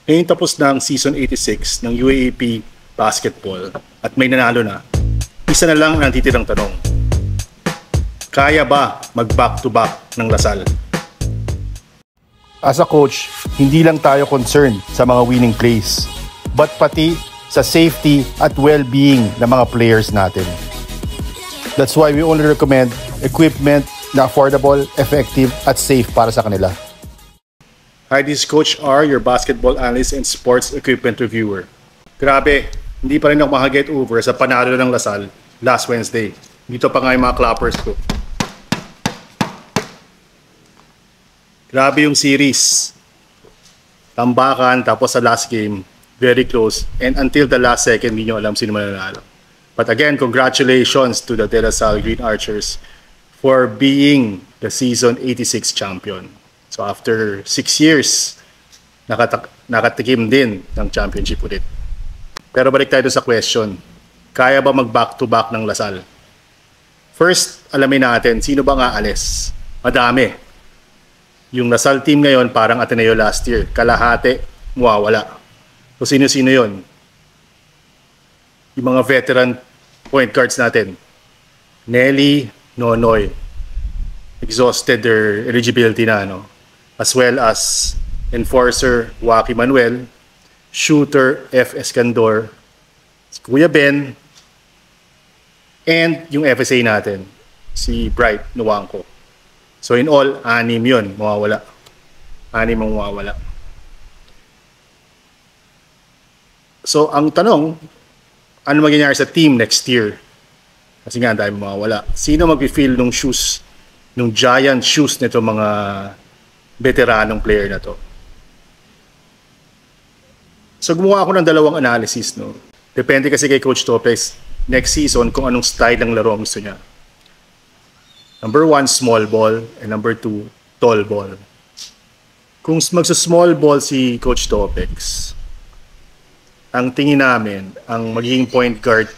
Ngayon tapos na ang Season 86 ng UAAP Basketball at may nanalo na. Isa na lang ang titirang tanong. Kaya ba mag-back-to-back ng Lasal? As a coach, hindi lang tayo concerned sa mga winning plays, but pati sa safety at well-being ng mga players natin. That's why we only recommend equipment na affordable, effective, at safe para sa kanila. Hi, this is Coach R, your basketball analyst and sports equipment reviewer. Grabe, hindi pa rin ako makaget over sa panalo ng Lasal last Wednesday. Dito pa nga yung mga clappers ko. Grabe yung series. Tambakan, tapos sa last game, very close. And until the last second, hindi nyo alam sino mananalo. But again, congratulations to the De La Salle Green Archers for being the Season 86 champion. So after 6 years, nakatikim din ng championship ulit. Pero balik tayo sa question. Kaya ba mag-back-to-back ng Lasal? First, alamin natin, sino ba nga alis? Madami. Yung Lasal team ngayon, parang Ateneo last year. Kalahati, mawawala. So sino-sino yon? Yung mga veteran point guards natin. Nelly, Nonoy. Exhausted their eligibility na, no? As well as enforcer Waki Manuel, shooter F. Escandor, si Kuya Ben, and yung FSA natin, si Bright Nuwangko. So in all, 6 yun, mawawala. 6 ang mawawala. So ang tanong, ano magyayari sa team next year? Kasi nga, dahil mawawala. Sino mag-feel nung shoes, nung giant shoes nito mga veteranong player na to? So gumawa ako ng dalawang analysis, no? Depende kasi kay Coach Topes next season kung anong style ng laro ang gusto niya. Number 1, small ball, and number 2, tall ball. Kung magsa-small ball si Coach Topex, ang tingin namin, ang magiging point guard,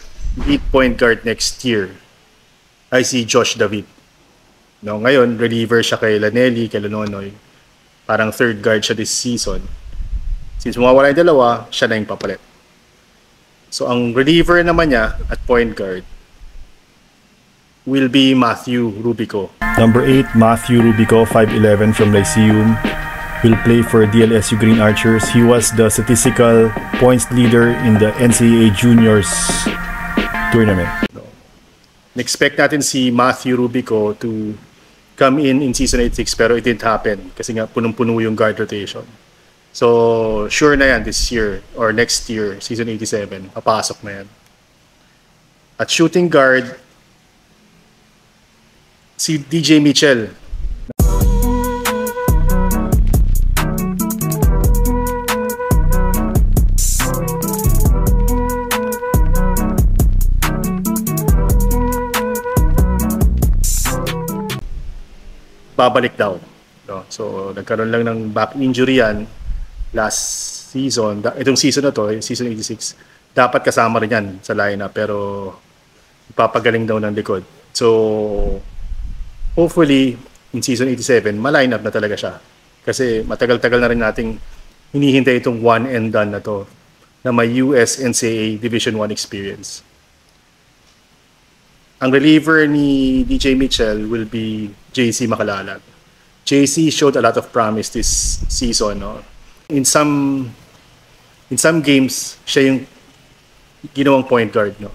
lead point guard next year ay si Josh David. No, ngayon, reliever siya kay Lanelli, kay Lanonoy. Parang third guard siya this season. Since mawawala yung dalawa, siya na yung papalit. So, ang reliever naman niya at point guard will be Matthew Rubico. Number 8, Matthew Rubico, 5'11", from Lyceum, will play for DLSU Green Archers. He was the statistical points leader in the NCAA Juniors tournament. Expect natin si Matthew Rubico to come in Season 86, pero it didn't happen kasi nga punong-puno yung guard rotation. So, sure na yan this year or next year, Season 87, papasok na yan. At shooting guard, si DJ Mitchell. Babalik daw. No? So, nagkaroon lang ng back injury yan last season. Itong season na to, Season 86, dapat kasama rin yan sa lineup, pero ipapagaling daw ng likod. So, hopefully, in Season 87, ma-line up na talaga siya. Kasi matagal-tagal na rin nating hinihintay itong one and done na to, na may US NCAA Division 1 experience. Ang reliever ni DJ Mitchell will be JC Makalalag. JC showed a lot of promise this season. No? In some games, siya yung ginawang point guard. No?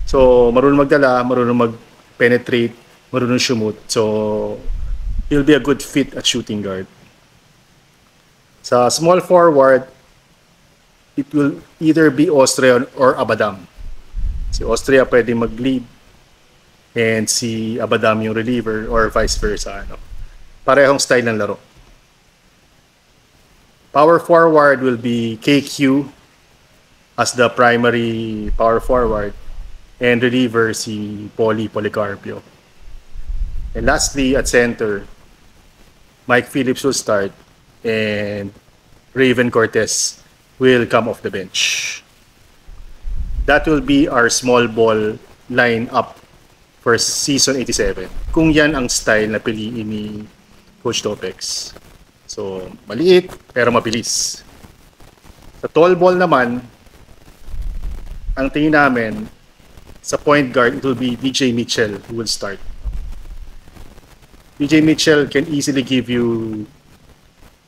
So, marunong magdala, marunong mag-penetrate, marunong shoot. So, he'll be a good fit at shooting guard. Sa small forward, it will either be Austria or Abadam. Si Austria pwede mag-lead and si Abadam yung reliever or vice versa. No? Parehong style ng laro. Power forward will be KQ as the primary power forward and reliever si Policarpio. And lastly, at center, Mike Phillips will start and Raven Cortez will come off the bench. That will be our small ball line-up for Season 87. Kung yan ang style na piliin ni Coach Topex. So, maliit pero mabilis. Sa tall ball naman, ang tingin namin, sa point guard, it will be DJ Mitchell who will start. DJ Mitchell can easily give you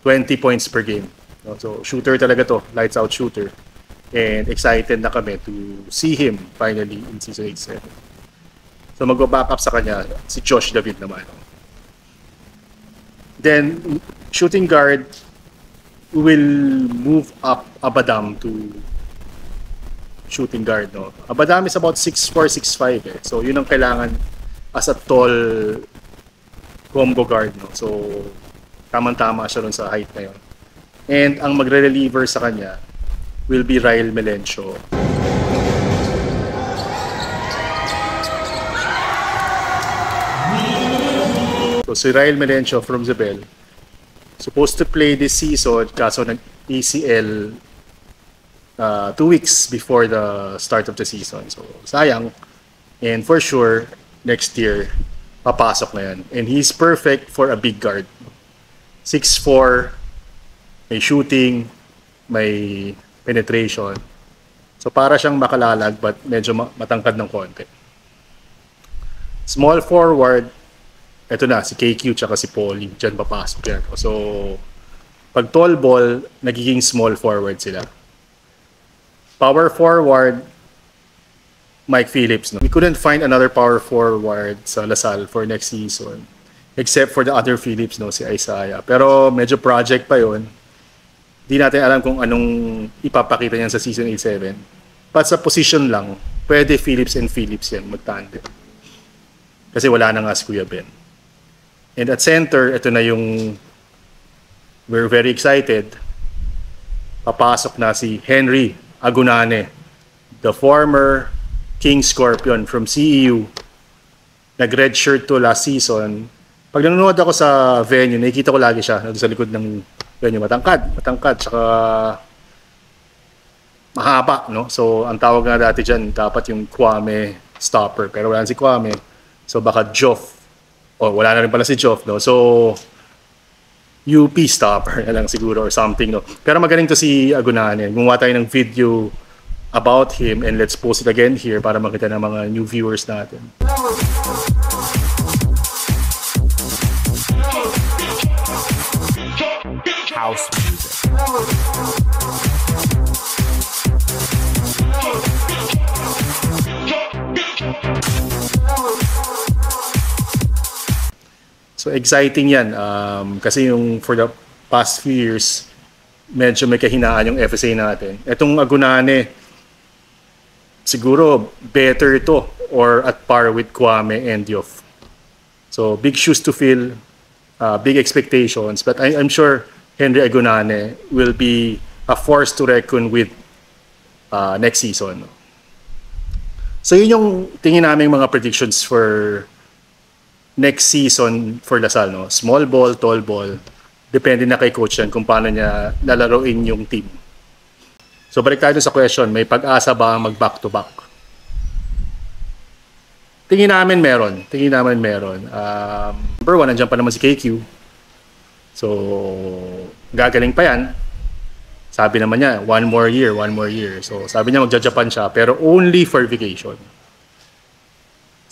20 points per game. So, shooter talaga to. Lights out shooter. And excited na kami to see him finally in Season 8-7. So, mag-back up sa kanya, si Josh David naman. Then, shooting guard, we will move up Abadam to shooting guard. No? Abadam is about 6'4", 6'5". So, yun ang kailangan as a tall combo guard. No? So, tamang-tama siya rin sa height na yun. And ang magre-reliever sa kanya will be Ryle Melencio. So, si Ryle Melencio from Zebel, supposed to play this season, kaso nag-ACL 2 weeks before the start of the season. So, sayang. And for sure, next year, papasok na yan. And he's perfect for a big guard. 6'4", may shooting, may penetration. So, para siyang makalalag but medyo matangkad ng konti. Small forward, eto na, si KQ tsaka si Paulie. Diyan papasok yan. So, pag tall ball, nagiging small forward sila. Power forward, Mike Phillips. No? We couldn't find another power forward sa Lasal for next season. Except for the other Phillips, no, si Isaiah. Pero medyo project pa yon. Di natin alam kung anong ipapakita niyan sa Season 8-7. But sa position lang, pwede Phillips and Phillips yan magtandem. Kasi wala na nga si Kuya Ben. And at center, ito na yung we're very excited. Papasok na si Henry Agunane, the former King Scorpion from CEU. Nag-redshirt to last season. Pag nanonood ako sa venue, nakikita ko lagi siya sa likod ng venue. Matangkad, tsaka mahaba, no? So, ang tawag nga dati dyan, dapat yung Kwame stopper. Pero wala si Kwame. So, baka Joff. Wala na rin pala si Joff, no? So, UP stopper na lang siguro or something, no? Pero magaling to si Agunane. Gumawa tayo ng video about him and let's post it again here para makita ng mga new viewers natin. House music. So exciting yan kasi yung for the past few years medyo may kahinaan yung FSA natin. Etong Agunane siguro better to or at par with Kwame and Diouf. So big shoes to fill, big expectations, but I'm sure Henry Agunane will be a force to reckon with next season. So yun yung tingin namin mga predictions for next season for Lasal, no? Small ball, tall ball. Depende na kay coach yan kung paano niya lalaroin yung team. So balik tayo sa question, may pag-asa ba mag back-to-back? Tingin namin meron. Number 1, nandiyan pa naman si KQ. So, gagaling pa yan. Sabi naman niya, one more year. So, sabi niya magja-Japan siya, pero only for vacation.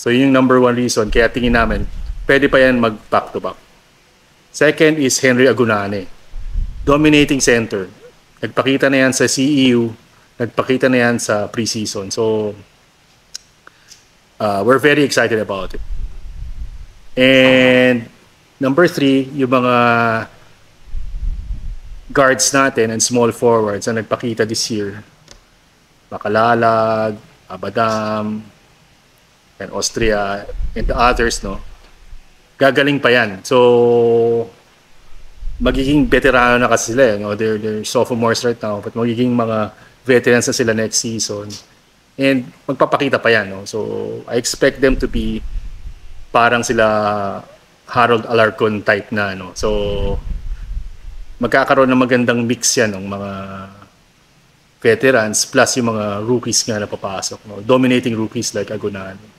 So, yun yung number 1 reason. Kaya tingin namin, pwede pa yan mag back-to-back. Second is Henry Agunane. Dominating center. Nagpakita na yan sa CEU. Nagpakita na yan sa preseason. So, we're very excited about it. And number 3, yung mga guards natin and small forwards na nagpakita this year. Bacalalag, Abadam, and Austria, and the others, no? Gagaling pa yan. So, magiging veterano na kasi sila, no? They're sophomores right now, but magiging mga veterans na sila next season. And magpapakita pa yan, no? So, I expect them to be parang sila Harold Alarcon type na, no? So, magkakaroon ng magandang mix yan ng mga veterans plus yung mga rookies nga na papasok, no? Dominating rookies like Agunane.